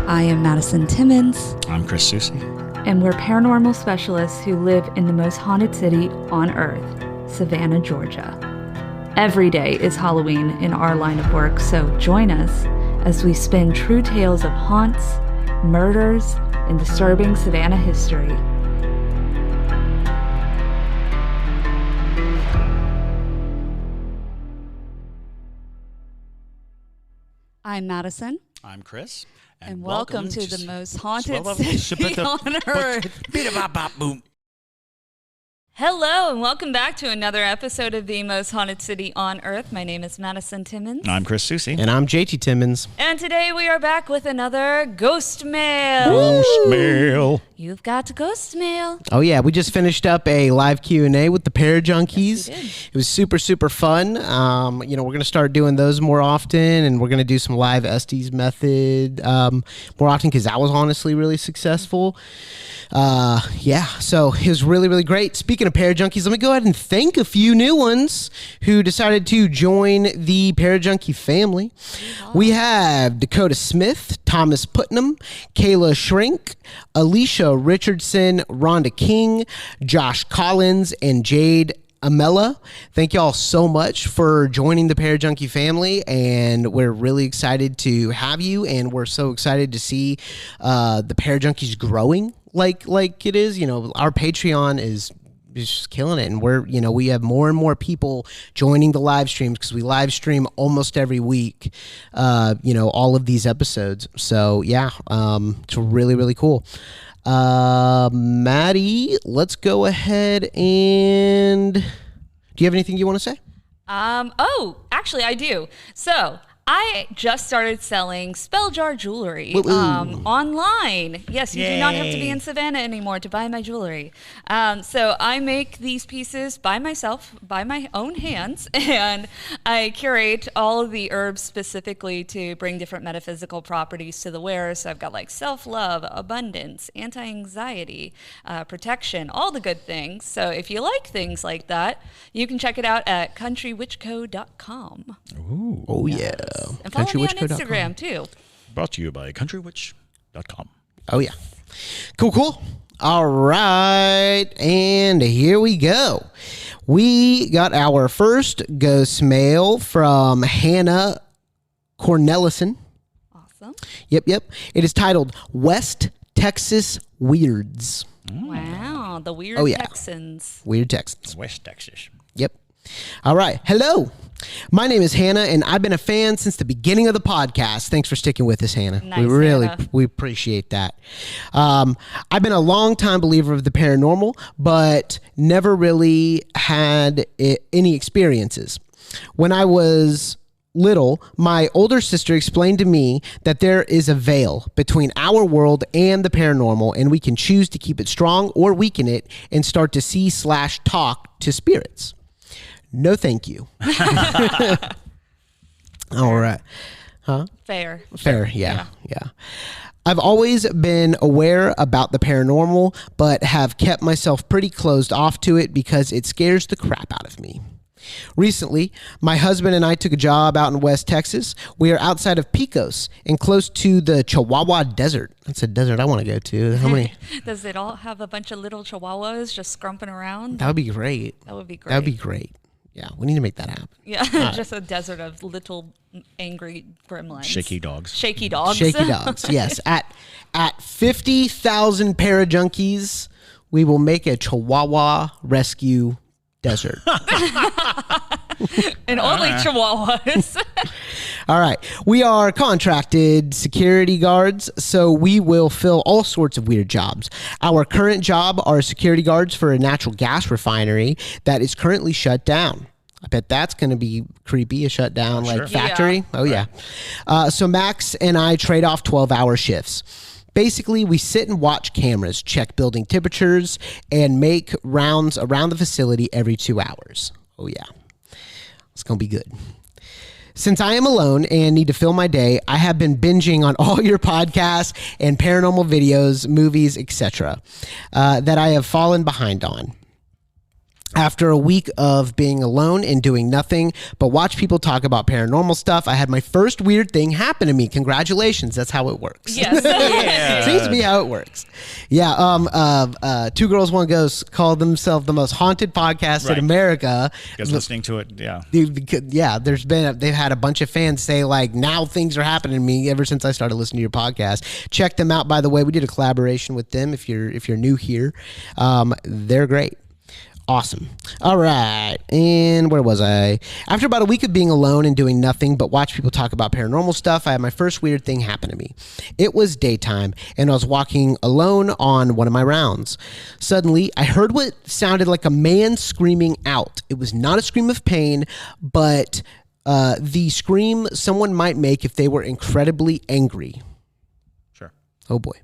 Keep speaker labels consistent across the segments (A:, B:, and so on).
A: I am Madison Timmons.
B: I'm Chris Susie.
A: And we're paranormal specialists who live in the most haunted city on earth, Savannah, Georgia. Every day is Halloween in our line of work, so join us as we spin true tales of haunts, murders, and disturbing Savannah history. I'm Madison.
B: I'm Chris.
A: And welcome to the most haunted city on earth. Hello, and welcome back to another episode of the most haunted city on earth. My name is Madison Timmons.
B: I'm Chris Susie.
C: And I'm JT Timmons.
A: And today we are back with another Ghostmail.
B: Ghostmail.
A: You've got Ghostmail.
C: Oh yeah, we just finished up a live Q&A with the Parajunkies.
A: Yes,
C: it was super fun. We're going to start doing those more often, and we're going to do some live Estes method more often because that was honestly really successful. So it was really great. Speaking of Parajunkies, let me go ahead and thank a few new ones who decided to join the Parajunkie family. We have Dakota Smith, Thomas Putnam, Kayla Shrink, Alicia Richardson, Rhonda King, Josh Collins, and Jade Amella. Thank y'all so much for joining the Parajunkie family, and we're really excited to have you, and we're so excited to see the Parajunkies growing like it is. Our Patreon is just killing it, and we have more and more people joining the live streams because we live stream almost every week, all of these episodes. So it's really cool. Maddie, let's go ahead and do you have anything you want to say?
A: Actually I do. So I just started selling spell jar jewelry online. Yes, you do not have to be in Savannah anymore to buy my jewelry. So I make these pieces by myself, by my own hands, and I curate all of the herbs specifically to bring different metaphysical properties to the wearer. So I've got like self-love, abundance, anti-anxiety, protection, all the good things. So if you like things like that, you can check it out at countrywitchco.com.
B: Ooh.
C: Oh, yeah.
A: And follow me on Instagram, too.
B: Brought to you by countrywitch.com.
C: Oh, yeah. Cool. All right. And here we go. We got our first ghost mail from Hannah Cornelison.
A: Awesome.
C: Yep. It is titled West Texas Weirds.
A: Wow. The Weird Texans.
C: Weird Texans.
B: West Texas.
C: Yep. All right. Hello. My name is Hannah, and I've been a fan since the beginning of the podcast. Thanks for sticking with us, Hannah.
A: Nice,
C: We appreciate that. I've been a long-time believer of the paranormal, but never really had any experiences. When I was little, my older sister explained to me that there is a veil between our world and the paranormal, and we can choose to keep it strong or weaken it and start to see/talk to spirits. No, thank you. All right. Huh?
A: Fair,
C: yeah. I've always been aware about the paranormal, but have kept myself pretty closed off to it because it scares the crap out of me. Recently, my husband and I took a job out in West Texas. We are outside of Pecos and close to the Chihuahua Desert. That's a desert I want to go to. How many?
A: Does it all have a bunch of little chihuahuas just scrumping around?
C: That would be great.
A: That would be great.
C: Yeah, we need to make that happen.
A: Yeah, just a desert of little angry gremlins.
B: Shaky dogs,
C: yes. At 50,000 Parajunkies, we will make a Chihuahua rescue desert.
A: And only Chihuahuas.
C: All right. We are contracted security guards, so we will fill all sorts of weird jobs. Our current job are security guards for a natural gas refinery that is currently shut down. I bet that's going to be creepy, a shutdown factory. Yeah. Oh, yeah. So Max and I trade off 12-hour shifts. Basically, we sit and watch cameras, check building temperatures, and make rounds around the facility every 2 hours. Oh, yeah. It's going to be good. Since I am alone and need to fill my day, I have been binging on all your podcasts and paranormal videos, movies, etc. That I have fallen behind on. After a week of being alone and doing nothing but watch people talk about paranormal stuff, I had my first weird thing happen to me. Congratulations. That's how it works.
A: Yes.
B: Yeah.
C: Seems to be how it works. Yeah. Two Girls, One Ghost called themselves the most haunted podcast in
B: Right.
C: America.
B: Because listening to it, yeah.
C: Yeah, they've had a bunch of fans say like, now things are happening to me ever since I started listening to your podcast. Check them out, by the way. We did a collaboration with them. If you're new here, they're great. Awesome. All right. And where was I? After about a week of being alone and doing nothing but watch people talk about paranormal stuff, I had my first weird thing happen to me. It was daytime, and I was walking alone on one of my rounds. Suddenly, I heard what sounded like a man screaming out. It was not a scream of pain, but the scream someone might make if they were incredibly angry.
B: Sure.
C: Oh, boy.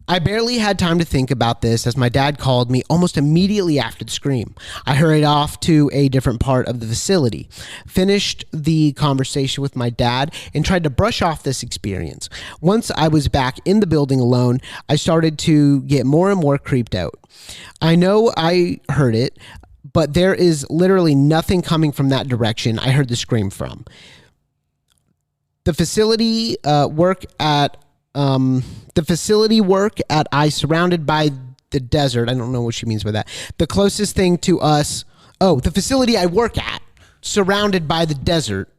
C: I barely had time to think about this as my dad called me almost immediately after the scream. I hurried off to a different part of the facility, finished the conversation with my dad, and tried to brush off this experience. Once I was back in the building alone, I started to get more and more creeped out. I know I heard it, but there is literally nothing coming from that direction I heard the scream from. The facility work at I surrounded by the desert. I don't know what she means by that. The closest thing to us, the facility I work at, surrounded by the desert.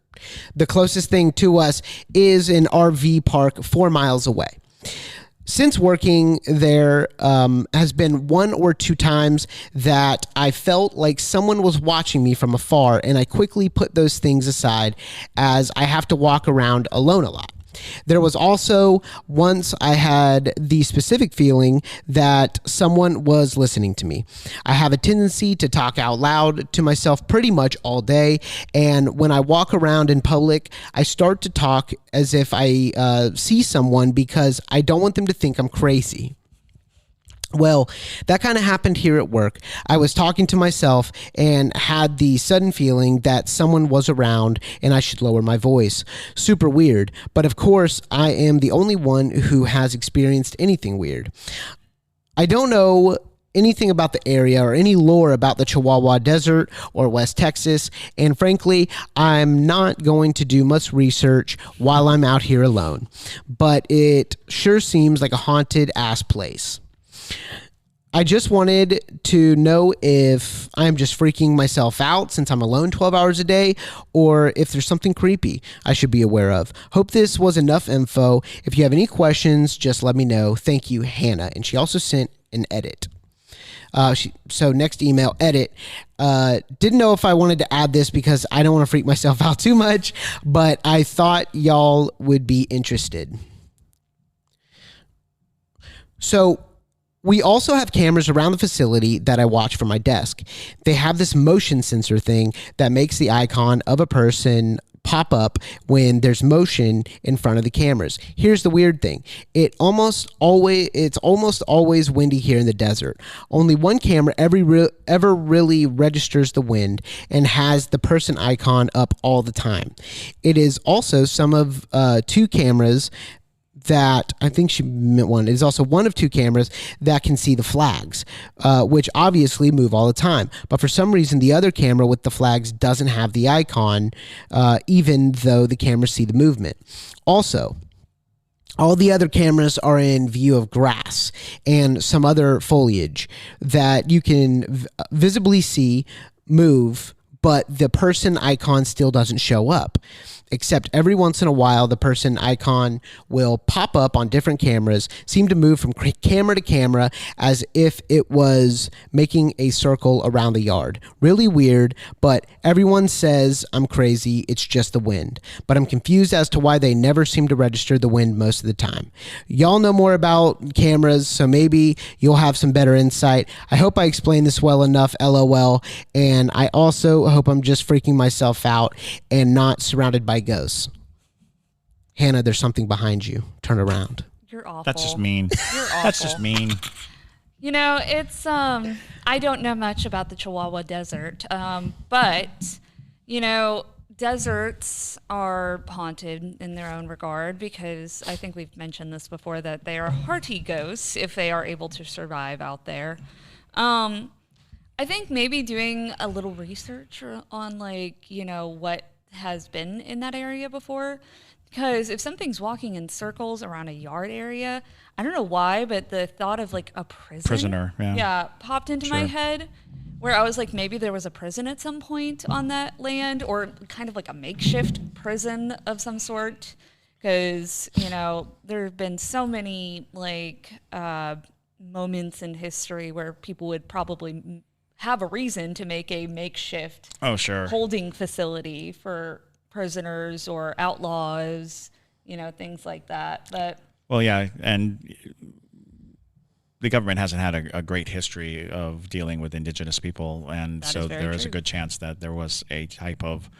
C: The closest thing to us is an RV park 4 miles away. Since working there has been 1 or 2 times that I felt like someone was watching me from afar, and I quickly put those things aside as I have to walk around alone a lot. There was also once I had the specific feeling that someone was listening to me. I have a tendency to talk out loud to myself pretty much all day, and when I walk around in public, I start to talk as if I see someone because I don't want them to think I'm crazy. Well, that kind of happened here at work. I was talking to myself and had the sudden feeling that someone was around and I should lower my voice. Super weird, but of course, I am the only one who has experienced anything weird. I don't know anything about the area or any lore about the Chihuahua Desert or West Texas, and frankly, I'm not going to do much research while I'm out here alone, but it sure seems like a haunted ass place. I just wanted to know if I'm just freaking myself out since I'm alone 12 hours a day, or if there's something creepy I should be aware of. Hope this was enough info. If you have any questions, just let me know. Thank you, Hannah. And she also sent an edit. So next email, edit. Didn't know if I wanted to add this because I don't want to freak myself out too much, but I thought y'all would be interested. So we also have cameras around the facility that I watch from my desk. They have this motion sensor thing that makes the icon of a person pop up when there's motion in front of the cameras. Here's the weird thing. It's almost always windy here in the desert. Only one camera ever really registers the wind and has the person icon up all the time. It is also some of 2 cameras that I think she meant one. It is also one of 2 cameras that can see the flags, which obviously move all the time. But for some reason, the other camera with the flags doesn't have the icon, even though the cameras see the movement. Also, all the other cameras are in view of grass and some other foliage that you can visibly see move, but the person icon still doesn't show up. Except every once in a while, the person icon will pop up on different cameras, seem to move from camera to camera as if it was making a circle around the yard. Really weird, but everyone says I'm crazy, it's just the wind. But I'm confused as to why they never seem to register the wind most of the time. Y'all know more about cameras, so maybe you'll have some better insight. I hope I explained this well enough, LOL, and I also hope I'm just freaking myself out and not surrounded by ghosts. Hannah, there's something behind you. Turn around.
A: You're awful.
B: That's just mean.
A: You're awful.
B: That's just mean.
A: You know, it's I don't know much about the Chihuahua Desert, but you know, deserts are haunted in their own regard because I think we've mentioned this before that they are hearty ghosts if they are able to survive out there. I think maybe doing a little research on like, what has been in that area before. Because if something's walking in circles around a yard area, I don't know why, but the thought of like a
B: Prisoner, yeah.
A: Yeah, popped into my
B: Sure.
A: head where I was like, maybe there was a prison at some point on that land, or kind of like a makeshift prison of some sort. Because, there have been so many like moments in history where people would probably have a reason to make a makeshift holding facility for prisoners or outlaws, things like that. But
B: well, yeah, and the government hasn't had a great history of dealing with indigenous people, and so there is a good chance that there was a type of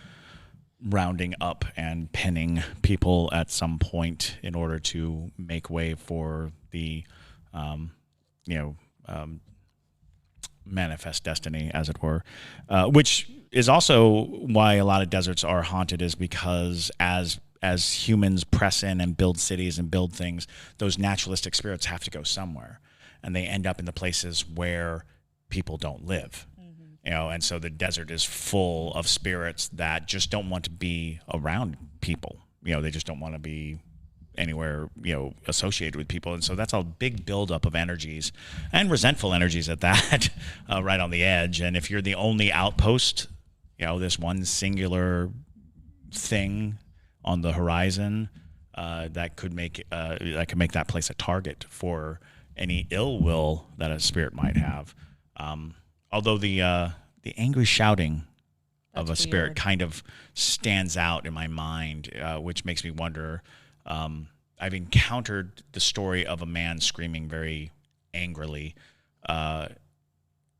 B: rounding up and pinning people at some point in order to make way for the, manifest destiny, as it were, which is also why a lot of deserts are haunted, is because as humans press in and build cities and build things, those naturalistic spirits have to go somewhere, and they end up in the places where people don't live. And so the desert is full of spirits that just don't want to be around people. They just don't want to be anywhere, associated with people. And so that's a big buildup of energies, and resentful energies at that, right on the edge. And if you're the only outpost, this one singular thing on the horizon, that could make that place a target for any ill will that a spirit might have. Although the angry shouting of a spirit kind of stands out in my mind, which makes me wonder. I've encountered the story of a man screaming very angrily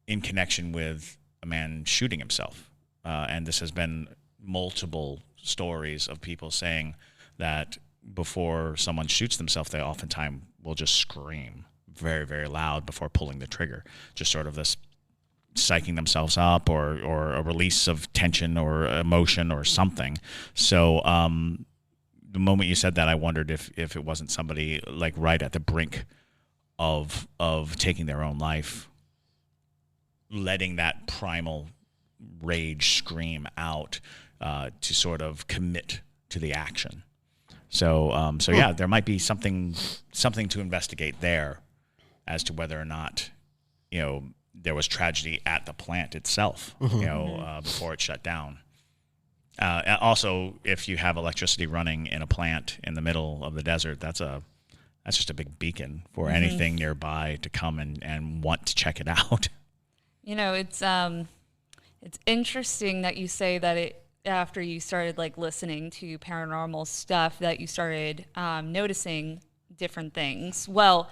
B: in connection with a man shooting himself. And this has been multiple stories of people saying that before someone shoots themselves, they oftentimes will just scream very, very loud before pulling the trigger, just sort of this psyching themselves up or a release of tension or emotion or something. So the moment you said that, I wondered if it wasn't somebody like right at the brink of taking their own life, letting that primal rage scream out to sort of commit to the action. So yeah, there might be something to investigate there as to whether or not there was tragedy at the plant itself, before it shut down. Also, if you have electricity running in a plant in the middle of the desert, that's just a big beacon for anything nearby to come and want to check it out.
A: It's interesting that you say that after you started like listening to paranormal stuff that you started noticing different things. Well,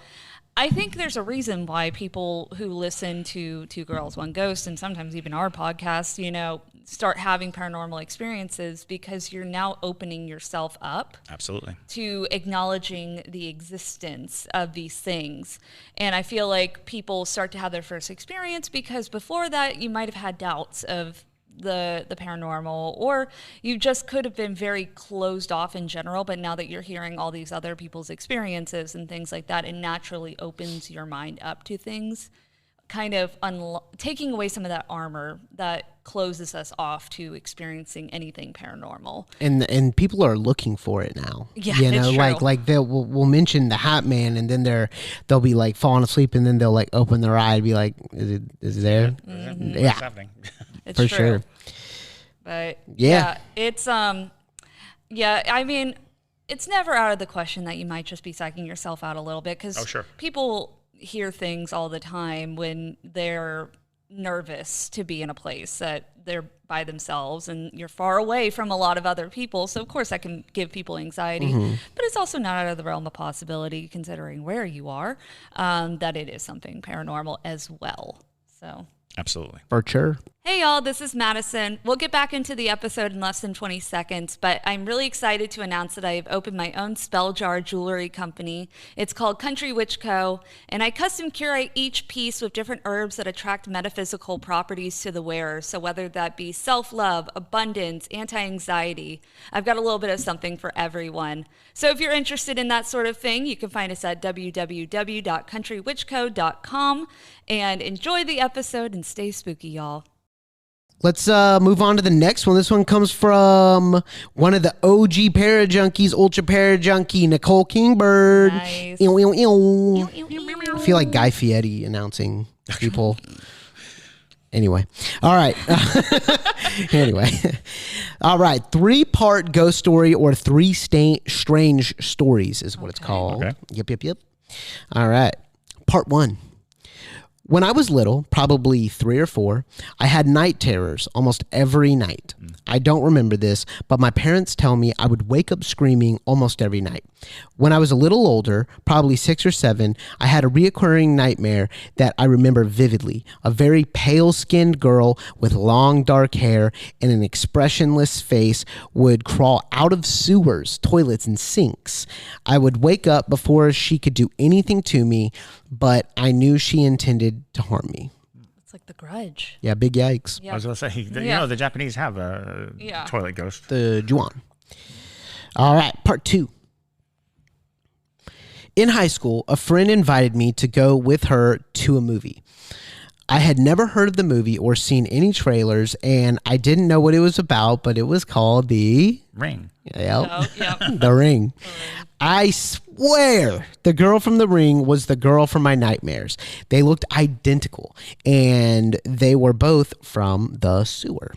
A: I think there's a reason why people who listen to Two Girls, One Ghost, and sometimes even our podcast, start having paranormal experiences, because you're now opening yourself up.
B: Absolutely.
A: To acknowledging the existence of these things. And I feel like people start to have their first experience because before that you might have had doubts of the paranormal, or you just could have been very closed off in general, but now that you're hearing all these other people's experiences and things like that, it naturally opens your mind up to things, kind of taking away some of that armor that closes us off to experiencing anything paranormal.
C: And people are looking for it now.
A: Yeah, it's true.
C: like we'll mention the Hat Man, and then they'll be like falling asleep, and then they'll like open their eye and be like, is it there?
B: Mm-hmm.
C: Yeah,
B: what's happening?
A: It's
C: for
A: true.
C: sure.
A: But
C: yeah,
A: it's I mean, it's never out of the question that you might just be psyching yourself out a little bit, because people hear things all the time when they're nervous to be in a place that they're by themselves and you're far away from a lot of other people. So of course that can give people anxiety, but it's also not out of the realm of possibility, considering where you are, that it is something paranormal as well. So
B: absolutely,
C: for sure.
A: Hey y'all, this is Madison. We'll get back into the episode in less than 20 seconds, but I'm really excited to announce that I have opened my own spell jar jewelry company. It's called Country Witch Co., and I custom curate each piece with different herbs that attract metaphysical properties to the wearer. So whether that be self-love, abundance, anti-anxiety, I've got a little bit of something for everyone. So if you're interested in that sort of thing, you can find us at www.countrywitchco.com, and enjoy the episode and stay spooky, y'all.
C: Let's move on to the next one. This one comes from one of the OG Parajunkies, Ultra Parajunkie, Nicole Kingbird.
A: Nice.
C: I feel like Guy Fieri announcing people. Anyway. All right. Anyway. All right. 3-part ghost story or 3 strange stories is what it's called.
B: Okay.
C: Yep. All right. Part 1. When I was little, probably 3 or 4, I had night terrors almost every night. I don't remember this, but my parents tell me I would wake up screaming almost every night. When I was a little older, probably 6 or 7, I had a reoccurring nightmare that I remember vividly. A very pale-skinned girl with long dark hair and an expressionless face would crawl out of sewers, toilets, and sinks. I would wake up before she could do anything to me, but I knew she intended to harm me.
A: It's like The Grudge.
C: Yeah, big yikes.
A: Yeah.
B: I was going to say, you know, the Japanese have a toilet ghost.
C: The Juan. All right, part 2. In high school, a friend invited me to go with her to a movie. I had never heard of the movie or seen any trailers, and I didn't know what it was about, but it was called The
B: Ring.
C: Yep. The Ring. I swear the girl from The Ring was the girl from my nightmares. They looked identical, and they were both from the sewer.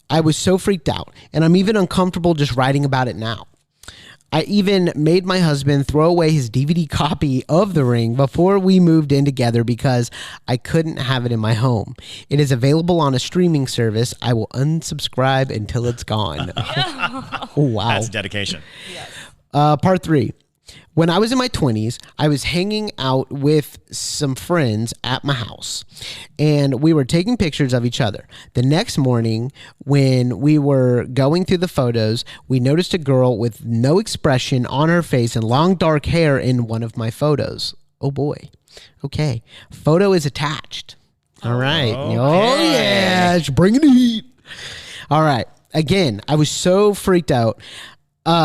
C: I was so freaked out, and I'm even uncomfortable just writing about it now. I even made my husband throw away his DVD copy of The Ring before we moved in together because I couldn't have it in my home. It is available on a streaming service. I will unsubscribe until it's gone. Wow.
B: That's dedication.
A: Yes.
C: Part 3. When I was in my 20s, I was hanging out with some friends at my house, and we were taking pictures of each other. The next morning, when we were going through the photos, we noticed a girl with no expression on her face and long dark hair in one of my photos. Oh boy. Okay. Photo is attached. All right.
B: Okay.
C: Oh yeah. It's bringing the heat. All right. Again, I was so freaked out.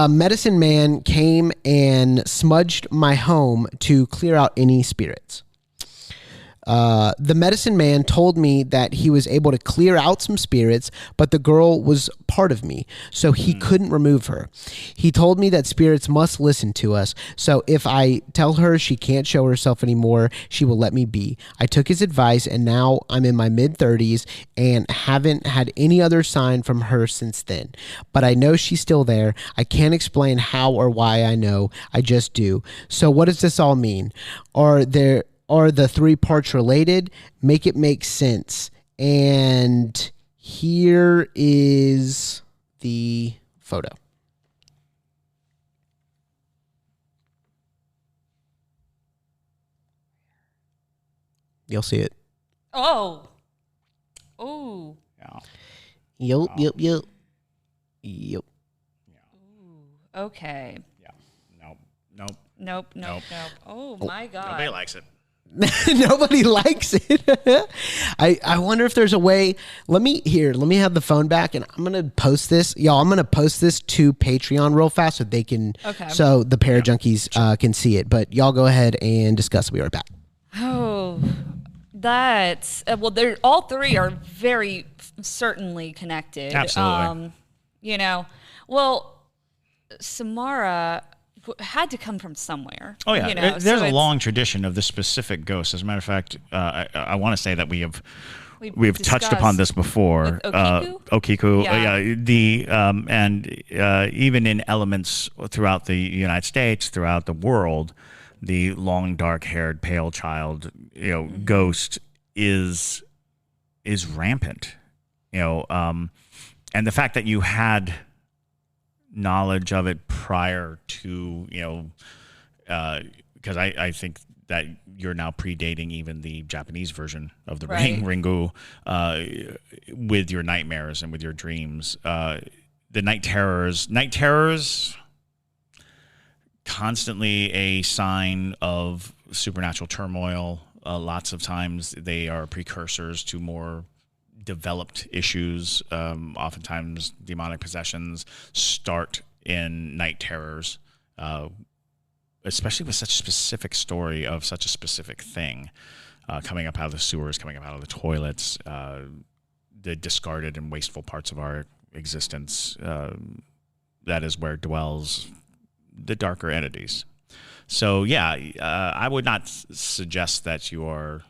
C: Medicine man came and smudged my home to clear out any spirits. The medicine man told me that he was able to clear out some spirits, but the girl was part of me, so he couldn't remove her. He told me that spirits must listen to us, so if I tell her she can't show herself anymore, she will let me be. I took his advice, and now I'm in my mid-30s and haven't had any other sign from her since then. But I know she's still there. I can't explain how or why I know. I just do. So what does this all mean? Are the 3 parts related? Make it make sense. And here is the photo. You'll see it.
A: Oh.
B: Yeah.
C: Yep.
A: Okay.
B: Yeah. Nope.
A: Nope. Oh my God.
B: Nobody likes it.
C: Nobody likes it. I wonder if there's a way. Let me have the phone back, and I'm gonna post this, y'all. I'm gonna post this to Patreon real fast so they can, so the Parajunkies can see it. But y'all go ahead and discuss. We'll be right back.
A: Oh, that's well. They're all 3 are very certainly connected.
B: Absolutely.
A: Samara had to come from somewhere.
B: Oh yeah, there's a long tradition of this specific ghost. As a matter of fact, I want to say that we've touched upon this before. Okiku. Yeah. Even in elements throughout the United States, throughout the world, the long dark-haired pale child, ghost is rampant. And the fact that you had knowledge of it prior to, because I think that you're now predating even the Japanese version of the
A: Right.
B: Ringu, with your nightmares and with your dreams. The night terrors, constantly a sign of supernatural turmoil. Lots of times they are precursors to more developed issues. Oftentimes demonic possessions start in night terrors, especially with such a specific story of such a specific thing, coming up out of the sewers, coming up out of the toilets, the discarded and wasteful parts of our existence. That is where dwells the darker entities. So yeah, I would not suggest that you are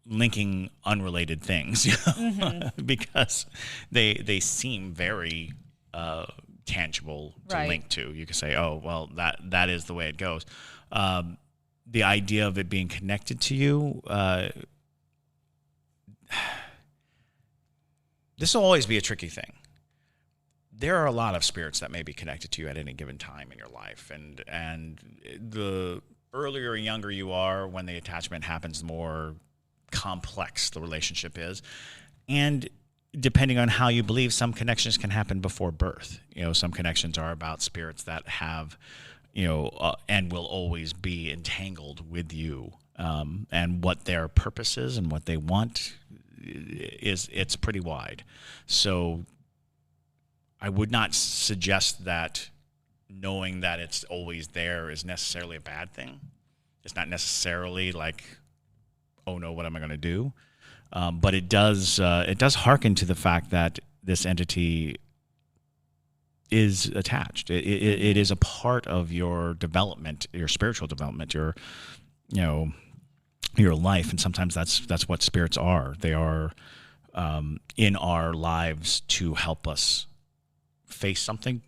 B: linking unrelated things, because they seem very tangible to
A: Right.
B: link to. You could say, oh, well, that is the way it goes. The idea of it being connected to you, this will always be a tricky thing. There are a lot of spirits that may be connected to you at any given time in your life, and the earlier and younger you are, when the attachment happens, the more complex the relationship is. And depending on how you believe, some connections can happen before birth. Some connections are about spirits that have, and will always be entangled with you, and what their purpose is and what they want it's pretty wide. So I would not suggest that knowing that it's always there is necessarily a bad thing. It's not necessarily like, oh no, what am I going to do? But it does hearken to the fact that this entity is attached. It is a part of your development, your spiritual development, your life, and sometimes that's what spirits are. They are in our lives to help us face something,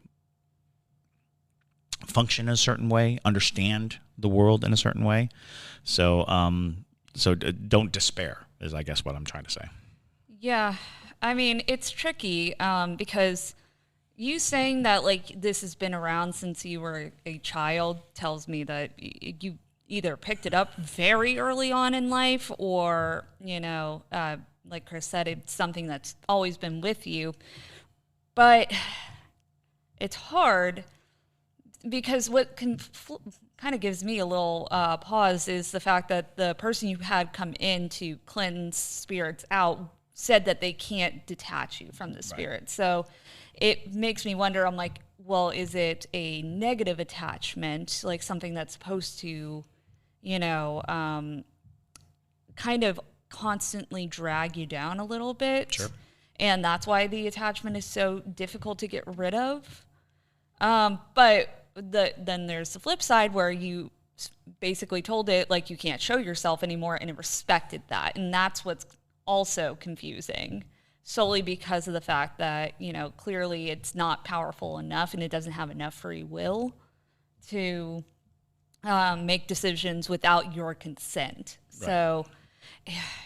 B: function in a certain way, understand the world in a certain way. So don't despair, is I guess what I'm trying to say.
A: Yeah, I mean, it's tricky because you saying that like this has been around since you were a child tells me that you either picked it up very early on in life, or like Chris said, it's something that's always been with you. But it's hard because what kind of gives me a little pause is the fact that the person you had come in to cleanse spirits out said that they can't detach you from the spirit. Right. So it makes me wonder, I'm like, well, is it a negative attachment, like something that's supposed to, kind of constantly drag you down a little bit?
B: Sure.
A: And that's why the attachment is so difficult to get rid of. But then there's the flip side where you basically told it like you can't show yourself anymore, and it respected that. And that's what's also confusing, solely because of the fact that, clearly it's not powerful enough and it doesn't have enough free will to make decisions without your consent. Right. So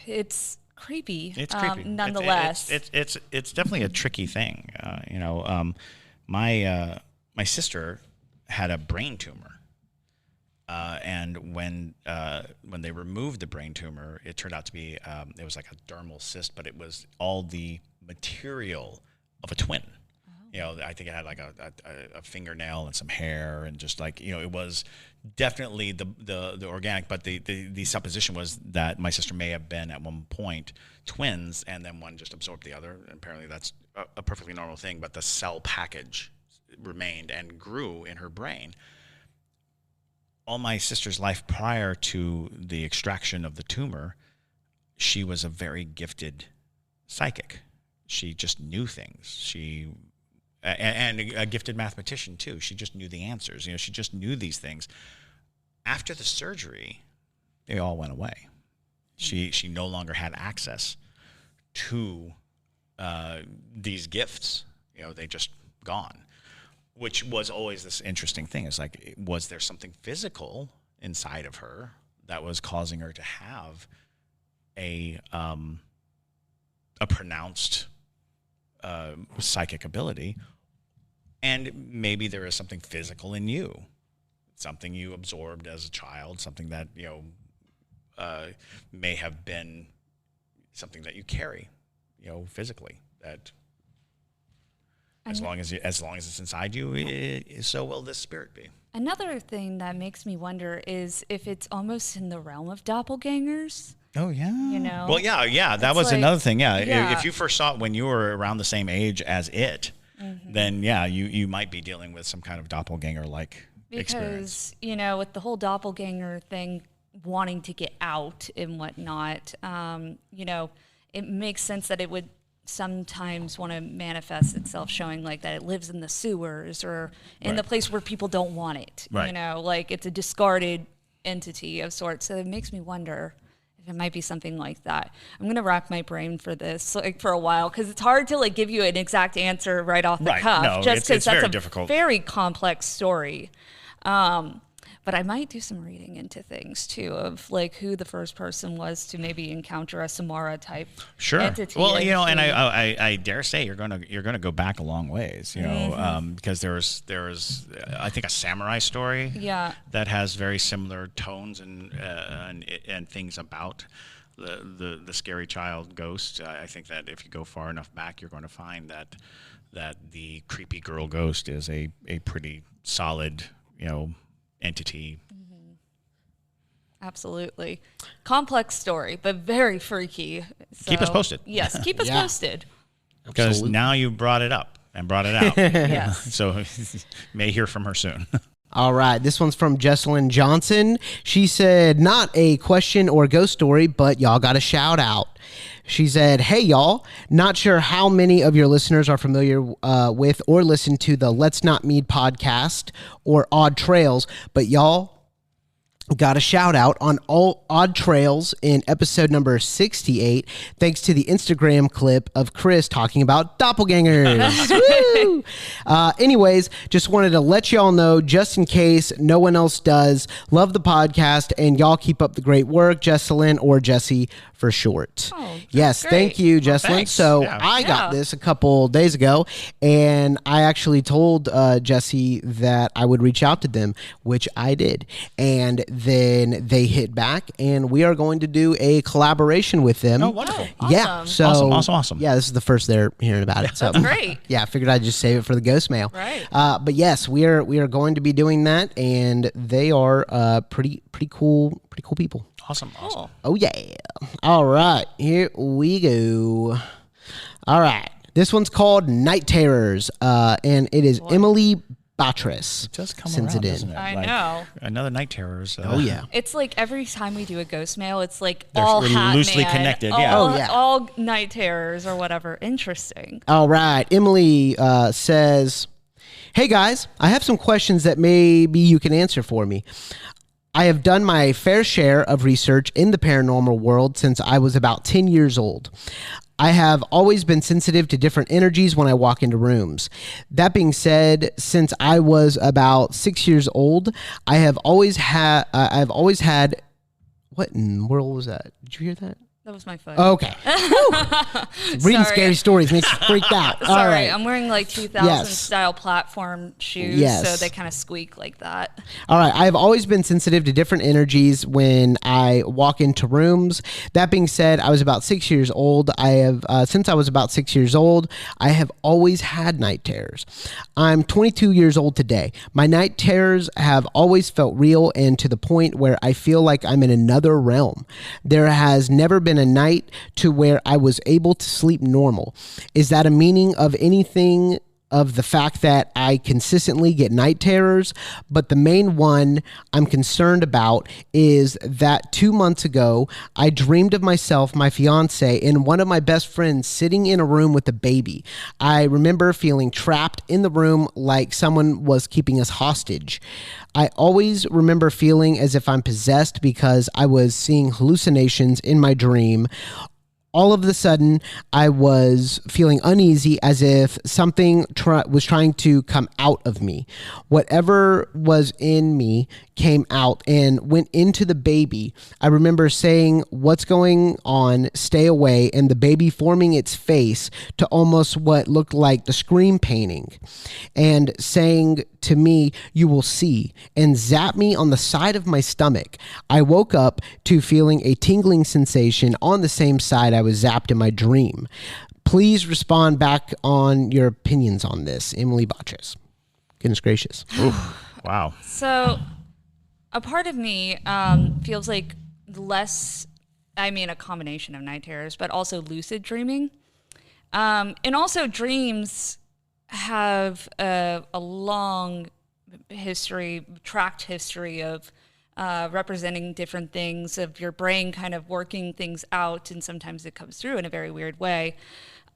A: it's creepy.
B: It's creepy.
A: Nonetheless.
B: It's definitely a tricky thing. My sister had a brain tumor, and when they removed the brain tumor, it turned out to be it was like a dermal cyst, but it was all the material of a twin. Oh. I think it had like a fingernail and some hair, and just like it was definitely the organic. But the supposition was that my sister may have been at one point twins, and then one just absorbed the other. And apparently that's a perfectly normal thing, but the cell package remained and grew in her brain. All my sister's life prior to the extraction of the tumor, she was a very gifted psychic. She just knew things. And a gifted mathematician too. She just knew the answers. She just knew these things. After the surgery, they all went away. She no longer had access to these gifts. They just gone. Which was always this interesting thing. It's like, was there something physical inside of her that was causing her to have a pronounced psychic ability? And maybe there is something physical in you something you absorbed as a child, something that, may have been something that you carry, physically, that as long as it's inside you, so will this spirit be.
A: Another thing that makes me wonder is if it's almost in the realm of doppelgangers.
B: Oh, yeah.
A: Well,
B: yeah. That was another thing. Yeah. If you first saw it when you were around the same age as it, then, you might be dealing with some kind of doppelganger-like experience.
A: Because, with the whole doppelganger thing, wanting to get out and whatnot, it makes sense that it would sometimes want to manifest itself showing like that it lives in the sewers or in the place where people don't want it.
B: Right.
A: Like it's a discarded entity of sorts. So it makes me wonder if it might be something like that. I'm going to rack my brain for this for a while because it's hard to give you an exact answer right off the cuff.
B: No,
A: just because that's
B: very
A: a
B: difficult.
A: Very complex story. But I might do some reading into things too of who the first person was to maybe encounter a Samara type entity.
B: Well, and I dare say you're gonna go back a long ways, because there was I think a samurai story that has very similar tones and things about the scary child ghost. I think that if you go far enough back, you're going to find that the creepy girl ghost is a pretty solid, entity.
A: Absolutely. Complex story, but very freaky. So,
B: keep us posted.
A: Yes, keep us posted.
B: Because now you brought it up and brought it out.
A: Yes.
B: So may hear from her soon.
C: All right, this one's from Jesselyn Johnson. She said, not a question or ghost story, but y'all got a shout out. She said, hey, y'all, not sure how many of your listeners are familiar with or listen to the Let's Not Meet podcast or Odd Trails, but y'all got a shout out on all Odd Trails in episode number 68, thanks to the Instagram clip of Chris talking about doppelgangers. Woo! Anyways, just wanted to let y'all know, just in case no one else does, love the podcast, and y'all keep up the great work, Jesselyn, or Jessie for short.
A: Oh,
C: yes,
A: great.
C: Thank you, Jesselyn.
B: Thanks.
C: So I got this a couple days ago, and I actually told Jessie that I would reach out to them, which I did. And then they hit back, and we are going to do a collaboration with them.
B: Oh, wonderful.
A: Awesome.
C: Yeah. So
B: Awesome.
C: Yeah, this is the first they're hearing about it. So
A: That's great.
C: Yeah, I figured I'd just save it for the ghost mail.
A: Right.
C: But yes, we are going to be doing that, and they are pretty cool people.
B: Awesome.
A: Cool.
C: Oh yeah. All right, here we go. All right, this one's called Night Terrors, and it is Emily Batris.
B: It does come
C: sends
B: around,
C: it in.
B: doesn't it?
A: I know.
B: Another Night Terrors.
C: Oh yeah.
A: It's like every time we do a ghost mail, it's like
B: They're
A: all Hat
B: loosely
A: Man,
B: connected,
A: all,
B: yeah.
C: Oh, yeah.
A: all night terrors or whatever. Interesting.
C: All right, Emily says, "Hey guys, I have some questions that maybe you can answer for me. I have done my fair share of research in the paranormal world since I was about 10 years old. I have always been sensitive to different energies when I walk into rooms. That being said, since I was about 6 years old, I've always had, what in the world was that? Did you hear that?
A: That was my phone.
C: Okay. Reading scary stories makes you freaked out. All
A: Sorry,
C: right.
A: I'm wearing like 2000
C: Yes.
A: style platform shoes,
C: Yes.
A: so they kind of squeak like that.
C: All right. I have always been sensitive to different energies when I walk into rooms. That being said, I was about 6 years old. Since I was about 6 years old, I have always had night terrors. I'm 22 years old today. My night terrors have always felt real and to the point where I feel like I'm in another realm. There has never been a night to where I was able to sleep normal. Is that a meaning of anything of the fact that I consistently get night terrors? But the main one I'm concerned about is that 2 months ago, I dreamed of myself, my fiance, and one of my best friends sitting in a room with a baby. I remember feeling trapped in the room like someone was keeping us hostage. I always remember feeling as if I'm possessed because I was seeing hallucinations in my dream. all of a sudden, I was feeling uneasy, as if something was trying to come out of me. Whatever was in me came out and went into the baby. I remember saying, "What's going on? Stay away." And the baby forming its face to almost what looked like the scream painting, and saying to me, "You will see," and zap me on the side of my stomach. I woke up to feeling a tingling sensation on the same side I was zapped in my dream. Please respond back on your opinions on this. Emily Batres. Goodness gracious.
B: Wow.
A: So a part of me feels like a combination of night terrors, but also lucid dreaming. And also dreams have a long tracked history of representing different things, of your brain kind of working things out, and sometimes it comes through in a very weird way.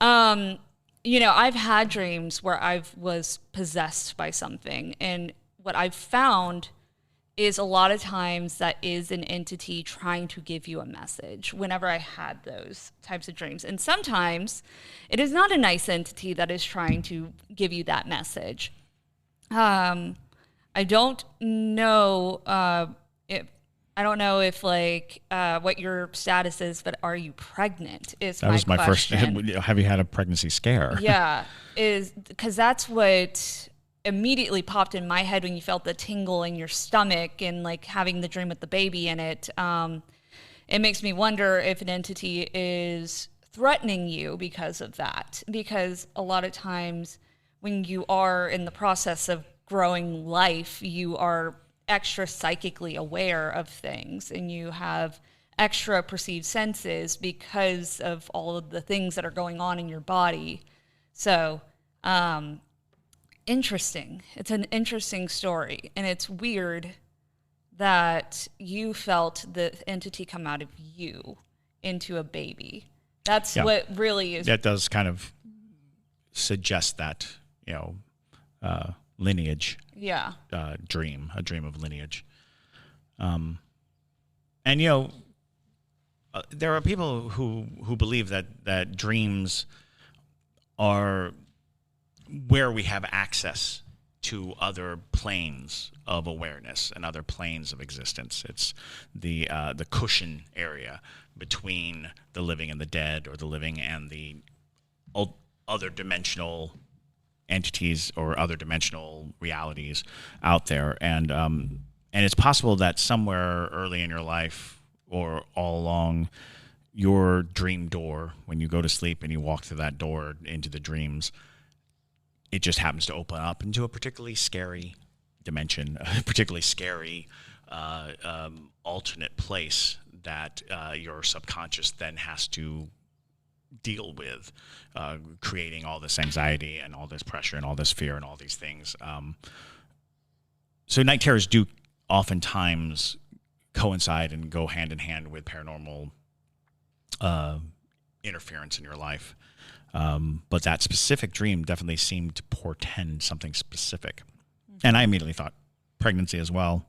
A: I've had dreams where I was possessed by something, and what I've found is a lot of times that is an entity trying to give you a message whenever I had those types of dreams. And sometimes it is not a nice entity that is trying to give you that message. I don't know if what your status is, but are you pregnant?
B: That was my question. First. Have you had a pregnancy scare?
A: Yeah, because that's what immediately popped in my head when you felt the tingle in your stomach and like having the dream with the baby in it. It makes me wonder if an entity is threatening you because of that. Because a lot of times when you are in the process of growing life, you are extra psychically aware of things and you have extra perceived senses because of all of the things that are going on in your body. So, interesting. It's an interesting story, and it's weird that you felt the entity come out of you into a baby. That's what really is.
B: That does kind of suggest that, lineage.
A: Yeah.
B: A dream of lineage. There are people who believe that dreams are where we have access to other planes of awareness and other planes of existence. It's the cushion area between the living and the dead, or the living and the other dimensional entities or other dimensional realities out there. And it's possible that somewhere early in your life or all along your dream door, when you go to sleep and you walk through that door into the dreams, it just happens to open up into a particularly scary dimension, a particularly scary alternate place that your subconscious then has to deal with, creating all this anxiety and all this pressure and all this fear and all these things. So night terrors do oftentimes coincide and go hand in hand with paranormal interference in your life. But that specific dream definitely seemed to portend something specific. Mm-hmm. And I immediately thought pregnancy as well,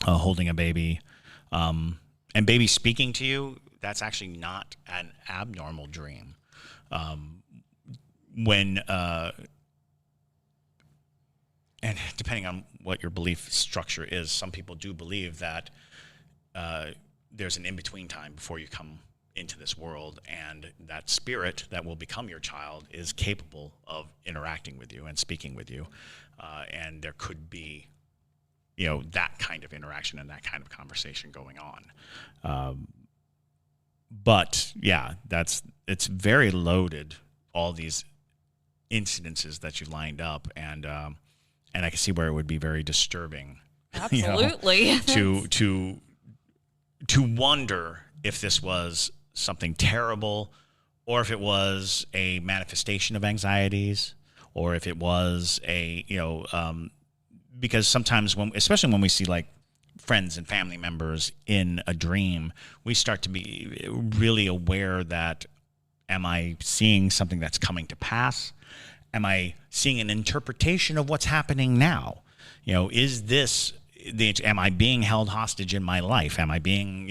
B: holding a baby, and baby speaking to you. That's actually not an abnormal dream. And depending on what your belief structure is, some people do believe that there's an in-between time before you come into this world, and that spirit that will become your child is capable of interacting with you and speaking with you. And there could be, that kind of interaction and that kind of conversation going on. But yeah, it's very loaded, all these incidences that you lined up, and I can see where it would be very disturbing.
A: Absolutely.
B: To wonder if this was something terrible, or if it was a manifestation of anxieties, or if it was because sometimes especially when we see like friends and family members in a dream, we start to be really aware that, am I seeing something that's coming to pass? Am I seeing an interpretation of what's happening now? Is this am I being held hostage in my life? Am I being,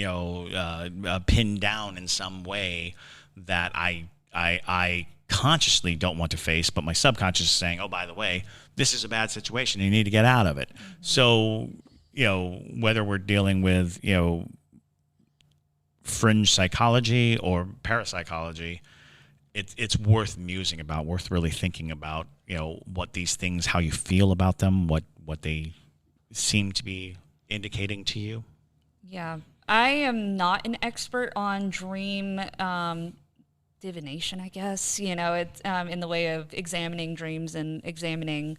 B: pinned down in some way that I consciously don't want to face, but my subconscious is saying, oh, by the way, this is a bad situation. You need to get out of it. So, whether we're dealing with, fringe psychology or parapsychology, it's worth musing about, worth really thinking about, what these things, how you feel about them, what they seem to be indicating to you.
A: Yeah. I am not an expert on dream divination, I guess. It's in the way of examining dreams and examining,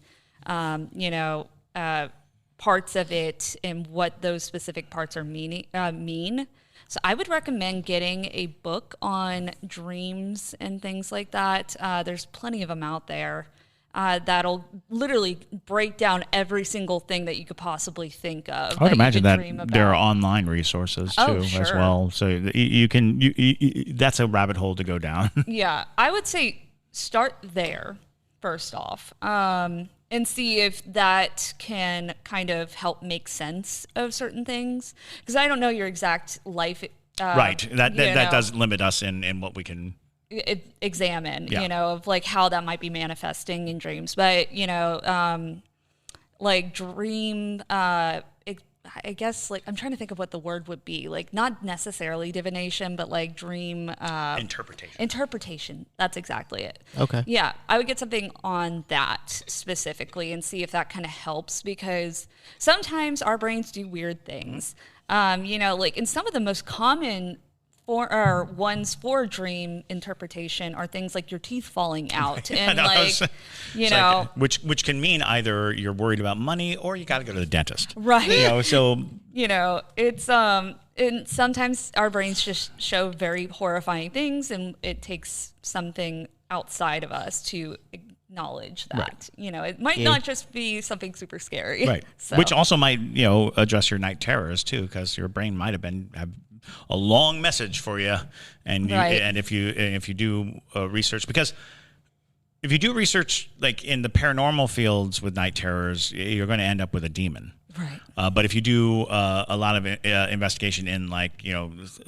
A: parts of it and what those specific parts are mean. So I would recommend getting a book on dreams and things like that. There's plenty of them out there that'll literally break down every single thing that you could possibly think of.
B: I would imagine that there are online resources too,
A: sure.
B: as well. So you can that's a rabbit hole to go down.
A: Yeah, I would say start there first off. And see if that can kind of help make sense of certain things. Because I don't know your exact life.
B: Right. That does limit us in what we can
A: examine, of like how that might be manifesting in dreams. But, like dream, I guess, like, I'm trying to think of what the word would be. Like, not necessarily divination, but like dream... Interpretation. That's exactly it.
C: Okay.
A: Yeah, I would get something on that specifically and see if that kind of helps, because sometimes our brains do weird things. Like in some of the most common ones for dream interpretation are things like your teeth falling out and
B: which can mean either you're worried about money or you got to go to the dentist,
A: right?
B: So
A: it's and sometimes our brains just show very horrifying things, and it takes something outside of us to acknowledge that. Right. It might not just be something super scary,
B: right? So. Which also might address your night terrors too, because your brain might have a long message for you, and if you do research, because if you do research like in the paranormal fields with night terrors, you're going to end up with a demon.
A: Right.
B: But if you do a lot of investigation in like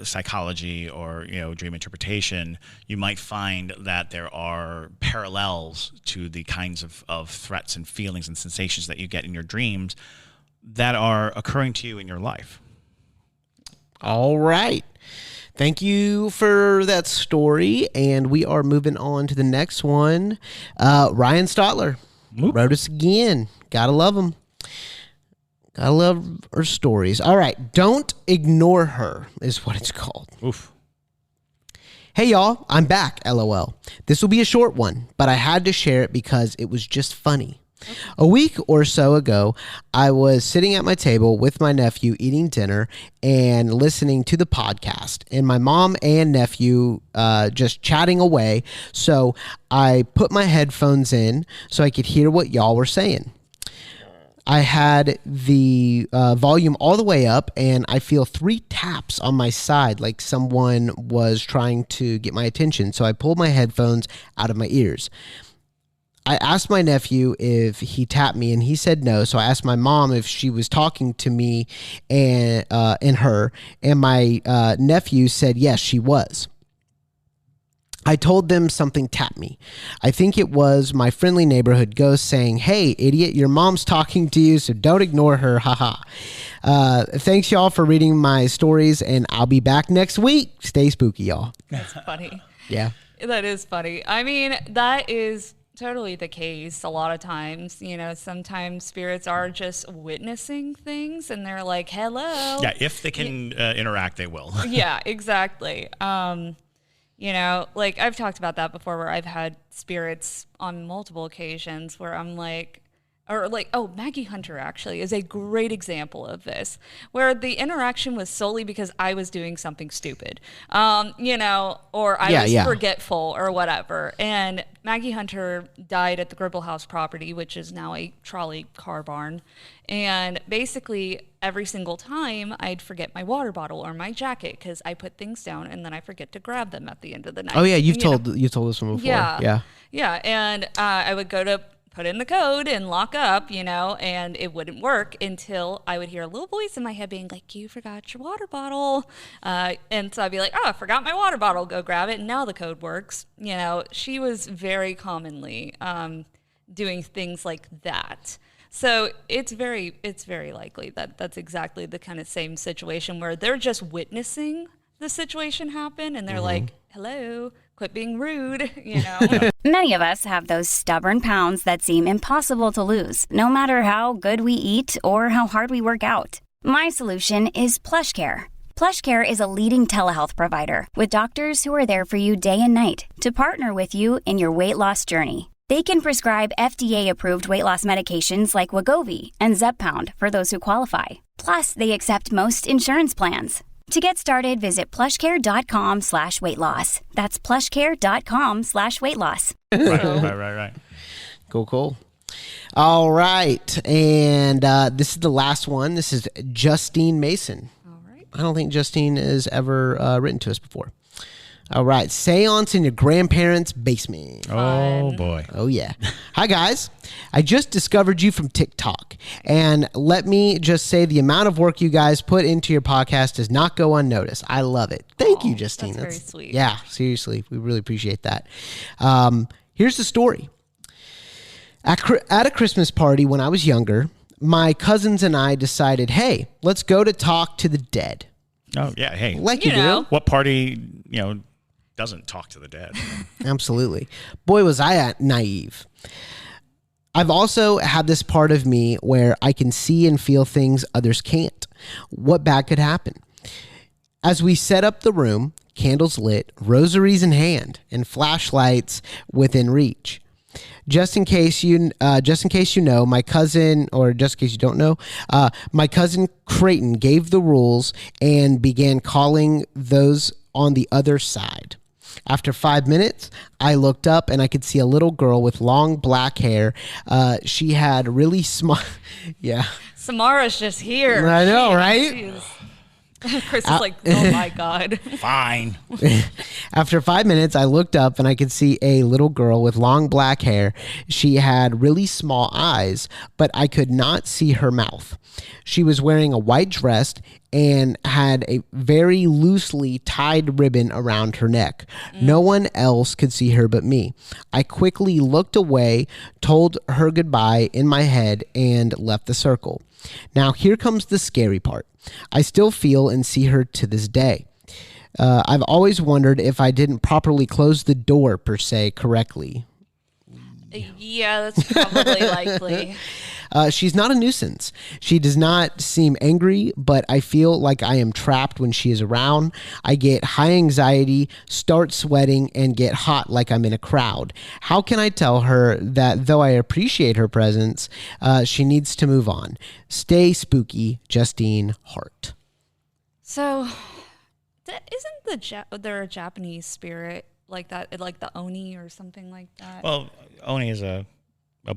B: psychology or dream interpretation, you might find that there are parallels to the kinds of threats and feelings and sensations that you get in your dreams that are occurring to you in your life.
C: All right. Thank you for that story. And we are moving on to the next one. Ryan Stotler wrote us again. Gotta love him. Gotta love her stories. All right. Don't Ignore Her is what it's called.
B: Oof.
C: Hey, y'all. I'm back, LOL. This will be a short one, but I had to share it because it was just funny. A week or so ago, I was sitting at my table with my nephew eating dinner and listening to the podcast, and my mom and nephew just chatting away. So I put my headphones in so I could hear what y'all were saying. I had the volume all the way up, and I feel 3 taps on my side like someone was trying to get my attention. So I pulled my headphones out of my ears. I asked my nephew if he tapped me, and he said no. So I asked my mom if she was talking to me and her, and my nephew said yes, she was. I told them something tapped me. I think it was my friendly neighborhood ghost saying, "Hey, idiot, your mom's talking to you, so don't ignore her, haha." Thanks, y'all, for reading my stories, and I'll be back next week. Stay spooky, y'all.
A: That's funny.
C: Yeah.
A: That is funny. I mean, that is totally the case a lot of times. Sometimes spirits are just witnessing things and they're like, hello.
B: Yeah, if they can interact, they will.
A: Yeah, exactly. Like I've talked about that before, where I've had spirits on multiple occasions where I'm like, Maggie Hunter actually is a great example of this, where the interaction was solely because I was doing something stupid, or I was forgetful or whatever. And Maggie Hunter died at the Gribble House property, which is now a trolley car barn. And basically every single time I'd forget my water bottle or my jacket because I put things down and then I forget to grab them at the end of the night.
C: Oh yeah, you've told this one before.
A: Yeah. And I would go to put in the code and lock up, and it wouldn't work until I would hear a little voice in my head being like, you forgot your water bottle. And so I'd be like, oh, I forgot my water bottle. Go grab it. And now the code works. She was very commonly doing things like that. So it's very likely that that's exactly the kind of same situation where they're just witnessing the situation happen and they're like, hello, quit being rude,
D: Many of us have those stubborn pounds that seem impossible to lose, no matter how good we eat or how hard we work out. My solution is PlushCare. PlushCare is a leading telehealth provider with doctors who are there for you day and night to partner with you in your weight loss journey. They can prescribe FDA-approved weight loss medications like Wegovy and Zepbound for those who qualify. Plus, they accept most insurance plans. To get started, visit plushcare.com/weight loss. That's plushcare.com/weight loss.
B: Right.
C: Cool. All right. And this is the last one. This is Justine Mason.
A: All right.
C: I don't think Justine has ever written to us before. All right. Seance in your grandparents' basement.
B: Oh, boy.
C: Oh, yeah. Hi, guys. I just discovered you from TikTok. And let me just say the amount of work you guys put into your podcast does not go unnoticed. I love it. Thank you, Justine.
A: That's very sweet.
C: Yeah, seriously. We really appreciate that. Here's the story. At a Christmas party when I was younger, my cousins and I decided, hey, let's go to talk to the dead.
B: Oh, yeah. Hey.
C: Like you do.
B: What party, doesn't talk to the dead?
C: Absolutely. Boy, was I naive. I've also had this part of me where I can see and feel things others can't. What bad could happen? As we set up the room, candles lit, rosaries in hand, and flashlights within reach. Just in case you know, my cousin, or just in case you don't know, my cousin Creighton gave the rules and began calling those on the other side. After 5 minutes, I looked up and I could see a little girl with long black hair. She had really smart. Yeah.
A: Samara's just here.
C: I know, right?
A: Jeez. Chris is like, oh my God.
B: Fine.
C: After 5 minutes, I looked up and I could see a little girl with long black hair. She had really small eyes, but I could not see her mouth. She was wearing a white dress and had a very loosely tied ribbon around her neck. No one else could see her but me. I quickly looked away, told her goodbye in my head, and left the circle. Now, here comes the scary part. I still feel and see her to this day. I've always wondered if I didn't properly close the door, per se, correctly.
A: Yeah, that's probably likely.
C: She's not a nuisance. She does not seem angry, but I feel like I am trapped when she is around. I get high anxiety, start sweating, and get hot like I'm in a crowd. How can I tell her that though I appreciate her presence, she needs to move on? Stay spooky, Justine Hart.
A: So, isn't there a Japanese spirit like that, like the Oni or something like that?
B: Well, Oni is a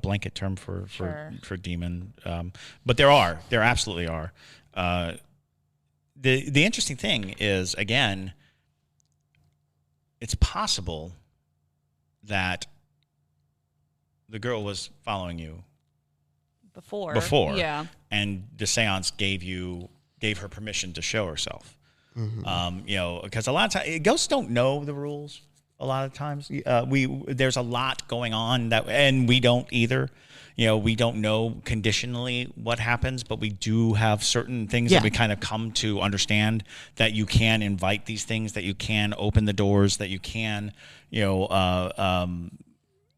B: blanket term for demon, but there absolutely are. The interesting thing is, again, it's possible that the girl was following you before,
A: yeah,
B: and the seance gave her permission to show herself. Mm-hmm. Because a lot of times ghosts don't know the rules. A lot of times, there's a lot going on and we don't either. We don't know conditionally what happens, but we do have certain things that we kind of come to understand, that you can invite these things, that you can open the doors, that you can,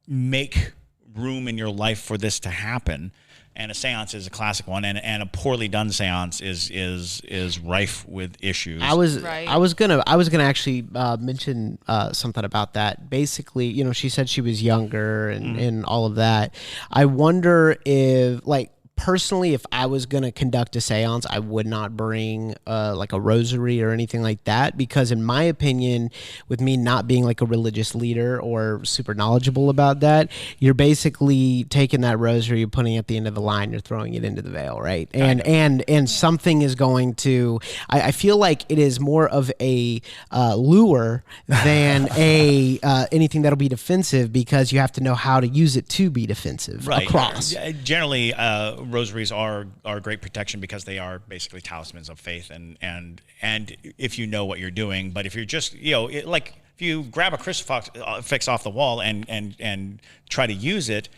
B: make room in your life for this to happen. And a seance is a classic one, and a poorly done seance is rife with issues.
C: I was gonna actually mention something about that. Basically, she said she was younger and all of that. I wonder if, like, personally, if I was going to conduct a seance, I would not bring like a rosary or anything like that, because in my opinion, with me not being like a religious leader or super knowledgeable about that, you're basically taking that rosary, you're putting it at the end of the line, you're throwing it into the veil, right? And something is going to, I feel like it is more of a lure than a anything that'll be defensive, because you have to know how to use it to be defensive across.
B: Generally, rosaries are great protection because they are basically talismans of faith, and if you know what you're doing. But if you're just, like if you grab a crucifix off the wall and try to use it,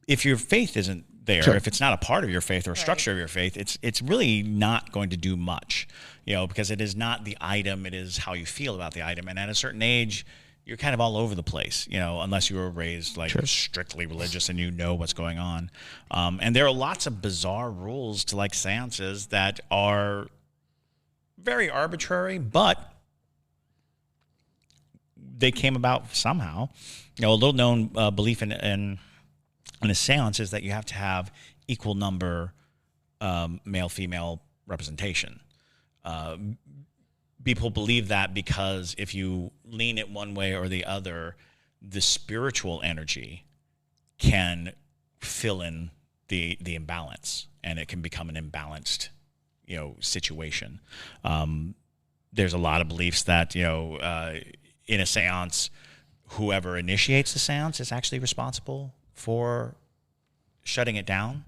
B: if your faith isn't there, if it's not a part of your faith or a structure of your faith, it's really not going to do much, because it is not the item, it is how you feel about the item. And at a certain age, you're kind of all over the place, unless you were raised like strictly religious and you know what's going on. And there are lots of bizarre rules to like seances that are very arbitrary, but they came about somehow. A little known belief in a seance is that you have to have equal number male-female representation. People believe that because if you lean it one way or the other, the spiritual energy can fill in the imbalance, and it can become an imbalanced, situation. There's a lot of beliefs that, in a seance, whoever initiates the seance is actually responsible for shutting it down.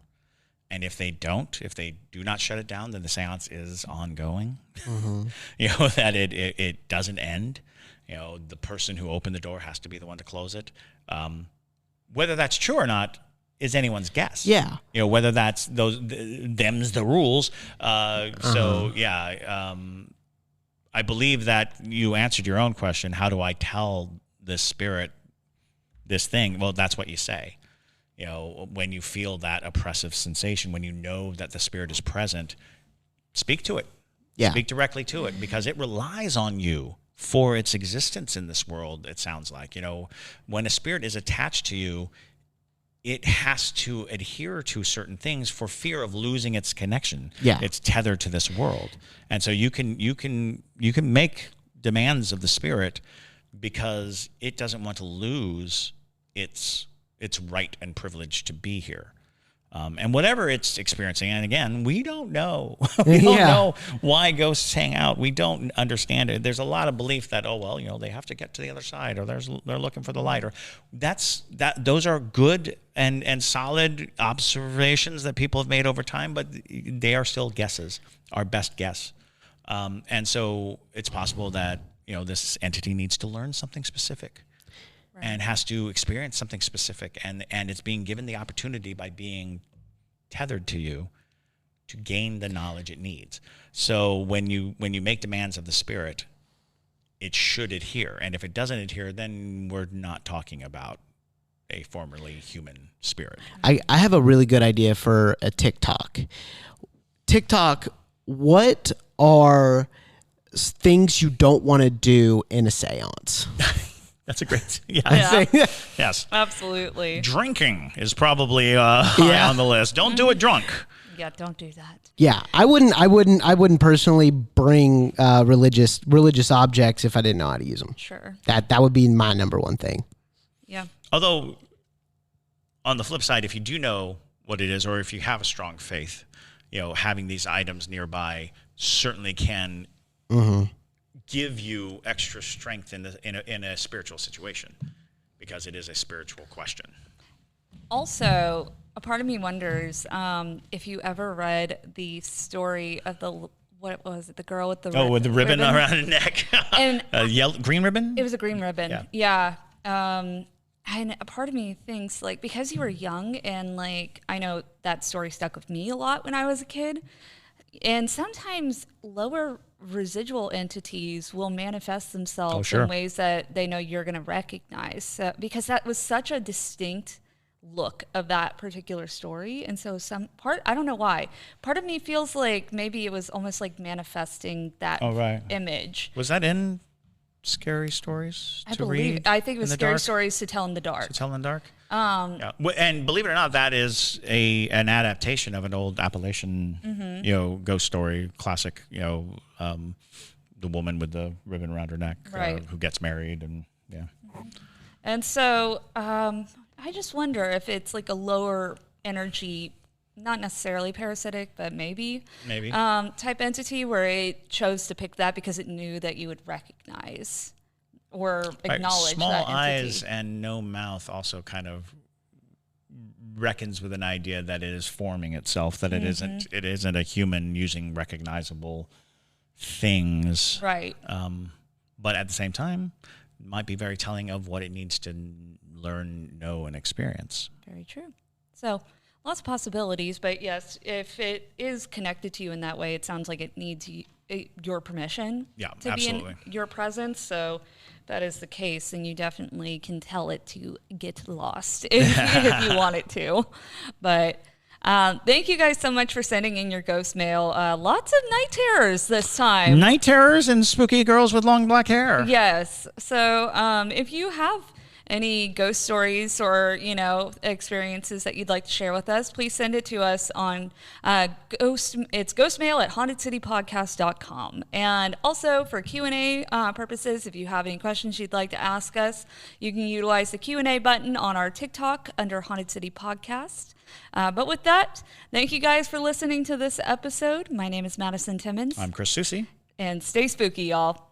B: And if they do not shut it down, then the seance is ongoing. That it doesn't end. The person who opened the door has to be the one to close it. Whether that's true or not is anyone's guess.
C: Yeah.
B: Whether that's them's the rules. I believe that you answered your own question. How do I tell this spirit this thing? Well, that's what you say. When you feel that oppressive sensation, when you know that the spirit is present, speak to it. Yeah. Speak directly to it, because it relies on you for its existence in this world, it sounds like. When a spirit is attached to you, it has to adhere to certain things for fear of losing its connection. Yeah. It's tethered to this world. And so you can make demands of the spirit because it doesn't want to lose its right and privilege to be here. And whatever it's experiencing, and again, we don't know. We don't know why ghosts hang out. We don't understand it. There's a lot of belief that, they have to get to the other side, or they're looking for the light, or those are good and solid observations that people have made over time, but they are still guesses, our best guess. And so it's possible that, this entity needs to learn something specific. And has to experience something specific, and it's being given the opportunity by being tethered to you to gain the knowledge it needs. So when you make demands of the spirit, it should adhere, and if it doesn't adhere, then we're not talking about a formerly human spirit.
C: I have a really good idea for a TikTok. What are things you don't want to do in a seance?
B: That's a great, yes,
A: absolutely.
B: Drinking is probably high on the list. Don't do it drunk.
A: Yeah, don't do that.
C: Yeah, I wouldn't personally bring religious objects if I didn't know how to use them.
A: Sure.
C: That would be my number one thing.
A: Yeah.
B: Although, on the flip side, if you do know what it is, or if you have a strong faith, having these items nearby certainly can. Give you extra strength in a spiritual situation, because it is a spiritual question.
A: Also, a part of me wonders if you ever read the story of what was it? The girl with the
B: with the ribbon around her neck, and green ribbon.
A: It was a green ribbon. Yeah. And a part of me thinks, like, because you were young, and like I know that story stuck with me a lot when I was a kid, and sometimes lower residual entities will manifest themselves in ways that they know you're going to recognize, because that was such a distinct look of that particular story. And so I don't know why, part of me feels like maybe it was almost like manifesting that image.
B: Was that in Scary Stories
A: I think it was Scary Stories to Tell in the Dark.
B: To Tell in the Dark? And believe it or not, that is an adaptation of an old Appalachian, ghost story classic. The woman with the ribbon around her neck, who gets married, and
A: And so I just wonder if it's like a lower energy, not necessarily parasitic, but maybe type entity where it chose to pick that because it knew that you would recognize or acknowledge
B: small
A: that entity.
B: eyes and no mouth also kind of reckons with an idea that it is forming itself, that it isn't a human using recognizable things,
A: right?
B: But at the same time, it might be very telling of what it needs to learn, know, and experience.
A: Very true. So lots of possibilities, but yes, if it is connected to you in that way, it sounds like it needs your permission to
B: absolutely.
A: be in your presence. So that is the case, and you definitely can tell it to get lost if you want it to. But thank you guys so much for sending in your ghost mail. Lots of night terrors this time.
B: Night terrors and spooky girls with long black hair.
A: Yes. So if you have any ghost stories or, experiences that you'd like to share with us, please send it to us on it's ghostmail at hauntedcitypodcast.com. And also for Q&A purposes, if you have any questions you'd like to ask us, you can utilize the Q&A button on our TikTok under Haunted City Podcast. But with that, thank you guys for listening to this episode. My name is Madison Timmons.
B: I'm Chris Susi.
A: And stay spooky, y'all.